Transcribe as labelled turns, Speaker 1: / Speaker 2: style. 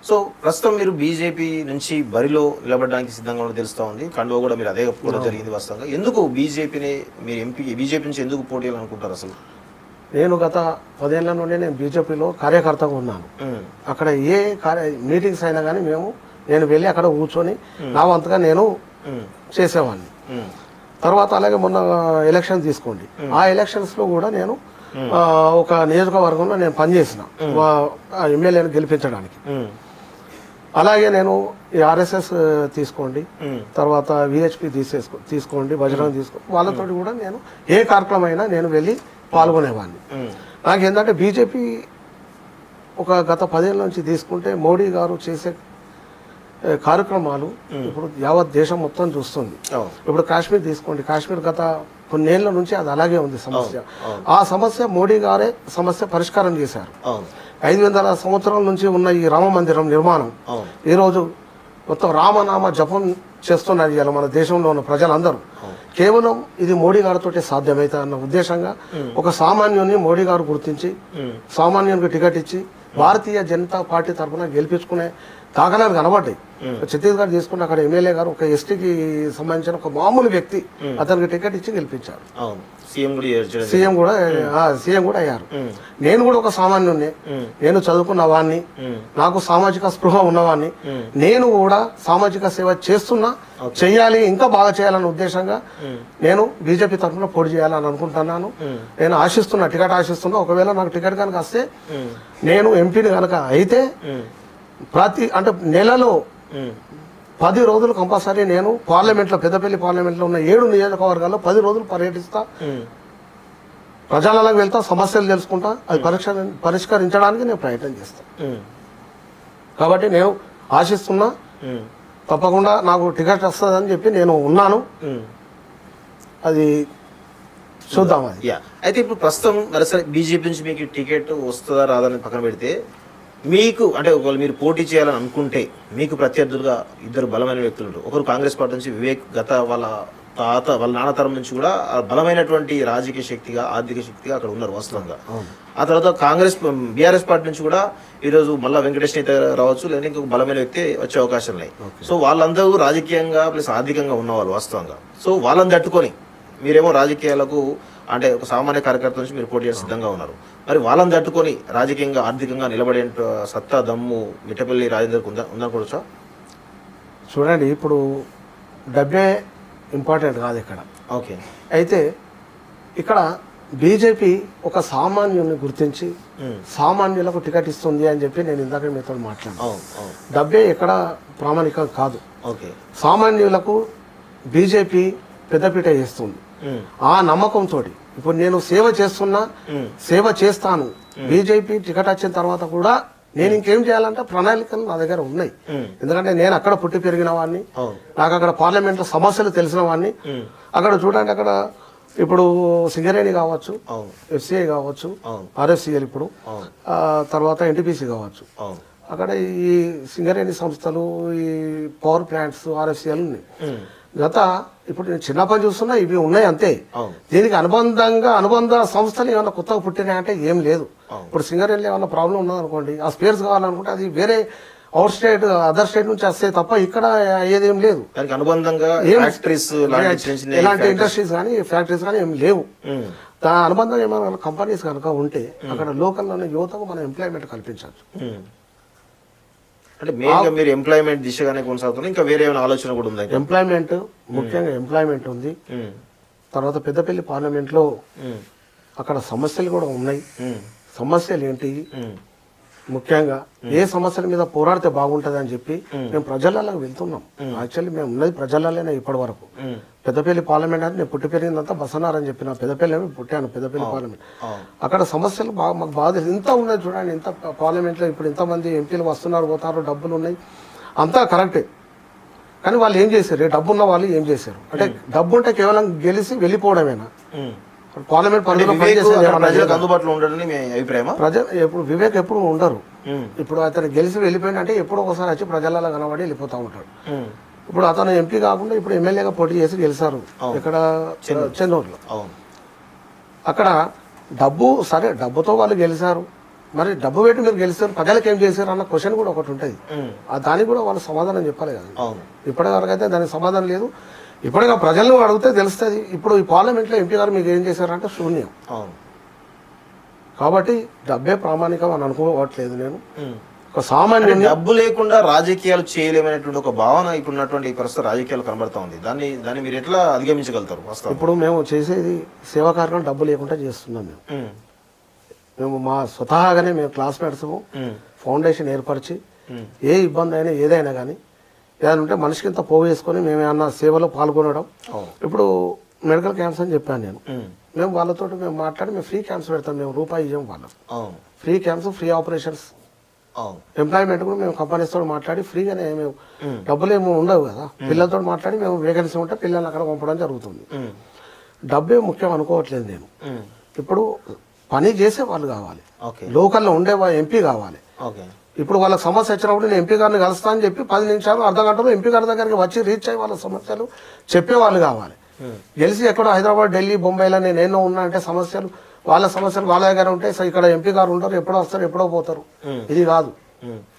Speaker 1: So ప్రస్తుతం మీరు BJP నుంచి బరిలో నిలబడడానికి సిద్ధంగా ఉన్నట్టు తెలుస్తూ ఉంది. కండువా కూడా మీరు అదే కూడా జరిగింది వాస్తవంగా. ఎందుకు బీజేపీని మీరు బీజేపీ నుంచి ఎందుకు పోటీ చేయాలనుకుంటారు అసలు?
Speaker 2: నేను గత 10 ఏళ్ల నుండి నేను బీజేపీలో కార్యకర్తగా ఉన్నాను. అక్కడ ఏ మీటింగ్స్ అయినా కానీ నేను వెళ్ళి అక్కడ కూర్చొని నా వంతుగా నేను చేసేవాడిని. తర్వాత అలాగే మొన్న ఎలక్షన్ తీసుకోండి, ఆ ఎలక్షన్స్లో కూడా నేను ఒక నియోజకవర్గంలో నేను పనిచేసిన ఎమ్మెల్యేని గెలిపించడానికి. అలాగే నేను ఈ ఆర్ఎస్ఎస్ తీసుకోండి, తర్వాత విహెచ్పి తీసుకోండి, బజరంగ్ తీసుకోండి, వాళ్ళతో కూడా నేను ఏ కార్యక్రమం అయినా నేను వెళ్ళి పాల్గొనేవాడిని. నాకు ఏంటంటే బీజేపీ ఒక గత 10 ఏళ్ళ నుంచి తీసుకుంటే మోడీ గారు చేసే కార్యక్రమాలు ఇప్పుడు యావత్ దేశం మొత్తం చూస్తుంది. ఇప్పుడు కాశ్మీర్ తీసుకోండి, కాశ్మీర్ గత కొన్నేళ్ల నుంచి అది అలాగే ఉంది సమస్య. ఆ సమస్య మోడీ గారే పరిష్కారం చేశారు. 500 సంవత్సరాల నుంచి ఉన్న ఈ రామ మందిరం నిర్మాణం ఈరోజు మొత్తం రామనామ జపం చేస్తున్నారు ఇవాళ మన దేశంలో ఉన్న ప్రజలందరూ. కేవలం ఇది మోడీ గారితో సాధ్యమైతే అన్న ఉద్దేశంగా ఒక సామాన్యుని మోడీ గారు గుర్తించి సామాన్యునికి టికెట్ ఇచ్చి భారతీయ జనతా పార్టీ తరఫున గెలిపించుకునే దాఖలాలు కనబడ్డాయి. ఛత్తీస్గఢ్ తీసుకుంటే అక్కడ ఎమ్మెల్యే గారు ఒక ఎస్టీకి సంబంధించిన ఒక మామూలు వ్యక్తి అతనికి టికెట్ ఇచ్చి గెలిపించారు. సీఎం కూడా అయ్యారు. నేను కూడా ఒక సామాన్యుడిని, నేను చదువుకున్న వాడిని, నాకు సామాజిక స్పృహ ఉన్నవాడిని, నేను కూడా సామాజిక సేవ చేస్తున్నా, చెయ్యాలి, ఇంకా బాగా చేయాలన్న ఉద్దేశంగా నేను బీజేపీ తరఫున పోటీ చేయాలని అనుకుంటున్నాను. నేను ఆశిస్తున్నా, టికెట్ ఆశిస్తున్నా. ఒకవేళ నాకు టికెట్ కనుక వస్తే, నేను ఎంపీని కనుక అయితే అంటే నెలలో 10 రోజులు కంపల్సరీ నేను పార్లమెంట్లో, పెద్దపల్లి పార్లమెంట్లో ఉన్న 7 నియోజకవర్గాల్లో 10 రోజులు పర్యటిస్తా, ప్రజలకు వెళ్తా, సమస్యలు తెలుసుకుంటా, అది పరిష్కరించడానికి నేను ప్రయత్నం చేస్తాను. కాబట్టి నేను ఆశిస్తున్నా, తప్పకుండా నాకు టికెట్ వస్తుందని చెప్పి నేను ఉన్నాను. అది చూద్దాం. అది
Speaker 1: అయితే ఇప్పుడు ప్రస్తుతం బీజేపీ నుంచి మీకు టికెట్ వస్తుందా రాదని పక్కన పెడితే, మీకు అంటే ఒకవేళ మీరు పోటీ చేయాలని అనుకుంటే మీకు ప్రత్యర్థులుగా 2 బలమైన వ్యక్తులు ఉంటారు. ఒకరు కాంగ్రెస్ పార్టీ నుంచి వివేక్, గత వాళ్ళ నాన్న తరం నుంచి కూడా బలమైనటువంటి రాజకీయ శక్తిగా, ఆర్థిక శక్తిగా అక్కడ ఉన్నారు వాస్తవంగా. ఆ తర్వాత బీఆర్ఎస్ పార్టీ నుంచి కూడా ఈరోజు మళ్ళా వెంకటేష్ నేత రావచ్చు, లేదా ఇంకొక బలమైన వ్యక్తి వచ్చే అవకాశం ఉన్నాయి. సో వాళ్ళందరూ రాజకీయంగా ప్లస్ ఆర్థికంగా ఉన్నవాళ్ళు వాస్తవంగా. సో వాళ్ళని తట్టుకొని మీరేమో రాజకీయాలకు అంటే ఒక సామాన్య కార్యకర్త నుంచి మీరు పోటీ చేసే సిద్ధంగా ఉన్నారు. మరి వాళ్ళని తట్టుకొని రాజకీయంగా, ఆర్థికంగా నిలబడే సత్తా, దమ్ము మిట్టపల్లి రాజేందర్కి ఉందనుకోవచ్చా?
Speaker 2: చూడండి, ఇప్పుడు డబ్బే ఇంపార్టెంట్ కాదు ఇక్కడ.
Speaker 1: ఓకే.
Speaker 2: అయితే ఇక్కడ బీజేపీ ఒక సామాన్యుని గుర్తించి సామాన్యులకు టికెట్ ఇస్తుంది అని చెప్పి నేను ఇందాక మీతో మాట్లాడాను. డబ్బే ఎక్కడ ప్రామాణికం కాదు. సామాన్యులకు బీజేపీ పెద్దపీట చేస్తుంది. ఆ నమ్మకంతో ఇప్పుడు నేను సేవ చేస్తున్నా, సేవ చేస్తాను. బీజేపీ టికెట్ వచ్చిన తర్వాత కూడా నేను ఇంకేం చేయాలంటే ప్రణాళికలు నా దగ్గర ఉన్నాయి. ఎందుకంటే నేను అక్కడ పుట్టి పెరిగిన వాడిని, నాకు అక్కడ పార్లమెంట్లో సమస్యలు తెలిసిన వాడిని. అక్కడ చూడండి, అక్కడ ఇప్పుడు సింగరేణి కావచ్చు, ఎఫ్సిఐ కావచ్చు, ఆర్ఎఫ్సిఎల్, ఇప్పుడు తర్వాత ఎన్టీపీసీ కావచ్చు, అక్కడ ఈ సింగరేణి సంస్థలు, ఈ పవర్ ప్లాంట్స్, ఆర్ఎఫ్సిఎల్ ఉన్నాయి. ఇప్పుడు నేను చిన్న పని చూస్తున్నా, ఇవి ఉన్నాయి అంతే. దీనికి అనుబంధ సంస్థలు ఏమైనా కొత్తగా పుట్టినాయంటే ఏం లేదు. ఇప్పుడు సింగరేణిలో ఏమైనా ప్రాబ్లం ఉన్నదనుకోండి, ఆ స్పేర్స్ కావాలనుకుంటే అది వేరే అవుట్ స్టేట్, అదర్ స్టేట్ నుంచి వస్తాయి తప్ప ఇక్కడ ఏదేం లేదు. ఎలాంటి ఇండస్ట్రీస్ కానీ ఫ్యాక్టరీస్ కానీ ఏం లేవు. దాని అనుబంధంగా ఏమైనా కంపెనీస్ కనుక ఉంటే అక్కడ లోకల్లోనే యువతకు మనం ఎంప్లాయ్మెంట్ కల్పించవచ్చు.
Speaker 1: అంటే మెయిన్గా మీరు ఎంప్లాయ్మెంట్ దిశగానే కొనసాగుతున్నారు, ఇంకా వేరే ఏమైనా ఆలోచన కూడా ఉంది?
Speaker 2: ఎంప్లాయ్మెంట్, ముఖ్యంగా ఎంప్లాయ్మెంట్ ఉంది. తర్వాత పెద్దపల్లి పార్లమెంట్లో అక్కడ సమస్యలు కూడా ఉన్నాయి. సమస్యలు ఏంటి, ముఖ్యంగా ఏ సమస్యల మీద పోరాడితే బాగుంటుంది అని చెప్పి మేము ప్రజలలోకి వెళ్తున్నాం. యాక్చువల్లీ మేము ఉన్నది ప్రజలలోనే ఇప్పటి వరకు. పెద్దపల్లి పార్లమెంట్ అంటే నేను పుట్టి పెరిగిందంతా బసనారని చెప్పిన పెద్దపల్లి పుట్టాను, పెద్దపల్లి పార్లమెంట్. అక్కడ సమస్యలు మాకు బాగా ఇంత ఉన్నది. చూడండి, ఇంత పార్లమెంట్లో ఇప్పుడు ఇంతమంది ఎంపీలు వస్తున్నారు, పోతారు, డబ్బులు ఉన్నాయి, అంతా కరెక్టే. కానీ వాళ్ళు ఏం చేశారు? డబ్బు ఉన్న వాళ్ళు ఏం చేశారు అంటే, డబ్బు ఉంటే కేవలం గెలిచి వెళ్ళిపోవడమేనా? పార్లమెంట్
Speaker 1: అందుబాటులో ఉండడని మీ అభిప్రాయం?
Speaker 2: ఇప్పుడు వివేక్ ఎప్పుడు ఉండరు. ఇప్పుడు అతను గెలిచి వెళ్ళిపోయిన అంటే ఎప్పుడు ఒకసారి వచ్చి ప్రజలలో కనబడి వెళ్ళిపోతా ఉంటాడు. ఇప్పుడు అతను ఎంపీ కాకుండా ఇప్పుడు ఎమ్మెల్యేగా పోటీ చేసి గెలిచారు ఇక్కడ చెన్నూరులో. అక్కడ డబ్బు సరే, డబ్బుతో వాళ్ళు గెలిచారు, మరి డబ్బు పెట్టి మీరు గెలిస్తారు ప్రజలకు ఏం చేశారు అన్న క్వశ్చన్ కూడా ఒకటి ఉంటుంది దానికి కూడా వాళ్ళు సమాధానం చెప్పాలి కదా.
Speaker 1: అవును.
Speaker 2: ఇప్పటి వరకు అయితే దానికి సమాధానం లేదు. ఇప్పటిగా ప్రజలను అడిగితే తెలుస్తుంది. ఇప్పుడు ఈ పార్లమెంట్లో ఎంపీ గారు మీకు ఏం చేశారంటే శూన్యం.
Speaker 1: అవును.
Speaker 2: కాబట్టి డబ్బే ప్రామాణికం అని అనుకోవట్లేదు నేను. ఒక సామాన్యుని
Speaker 1: డబ్బు లేకుండా రాజకీయాలు చేయలేమనేటువంటి ఒక భావన ఇప్పుడున్నటువంటి ప్రస్తుత రాజకీయాలు కనబడతా ఉంది. దాన్ని మీరు ఎట్లా అధిగమించగలుగుతారు? వాస్తవం
Speaker 2: ఇప్పుడు మేము చేసేది సేవా కార్యక్రమం డబ్బు లేకుండా చేస్తున్నాం. మేము మా స్వతహాగానే మేము క్లాస్మేట్స్ ఫౌండేషన్ ఏర్పరిచి ఏ ఇబ్బంది అయినా ఏదైనా కానీ ఏదైనా ఉంటే మనిషికి ఇంత పోగు వేసుకొని మేము ఏమన్నా సేవలో పాల్గొనడం. ఇప్పుడు మెడికల్ క్యాంప్స్ అని చెప్పాను నేను. మేము వాళ్ళతో మేము మాట్లాడి మేము ఫ్రీ క్యాంప్స్ పెడతాం. మేము రూపాయి ఇవ్వం వాళ్ళకి. Free camps, free operations, employment కూడా మేము కంపెనీస్తో మాట్లాడి ఫ్రీగానే మేము డబ్బులు ఏమో ఉండవు కదా. పిల్లలతో మాట్లాడి మేము వేకెన్సీ ఉంటే పిల్లల్ని అక్కడ పంపడం జరుగుతుంది. డబ్బే ముఖ్యం అనుకోవట్లేదు నేను. ఇప్పుడు పని చేసే వాళ్ళు కావాలి, లోకల్లో ఉండే ఎంపీ కావాలి. ఇప్పుడు వాళ్ళకి సమస్య వచ్చినప్పుడు నేను ఎంపీ గారిని కలుస్తా అని చెప్పి 10 నిమిషాలు అర్ధ గంటలో ఎంపీ గారి దగ్గరికి వచ్చి రీచ్ అయ్యి వాళ్ళ సమస్యలు చెప్పేవాళ్ళు కావాలి. గెలిచి ఎక్కడో హైదరాబాద్, ఢిల్లీ, బొంబాయిలో నేను ఎన్నో ఉన్నా అంటే సమస్యలు వాళ్ళ దగ్గర ఉంటాయి. ఇక్కడ ఎంపీ గారు ఉంటారు, ఎప్పుడో వస్తారు, ఎప్పుడో పోతారు. ఇది కాదు.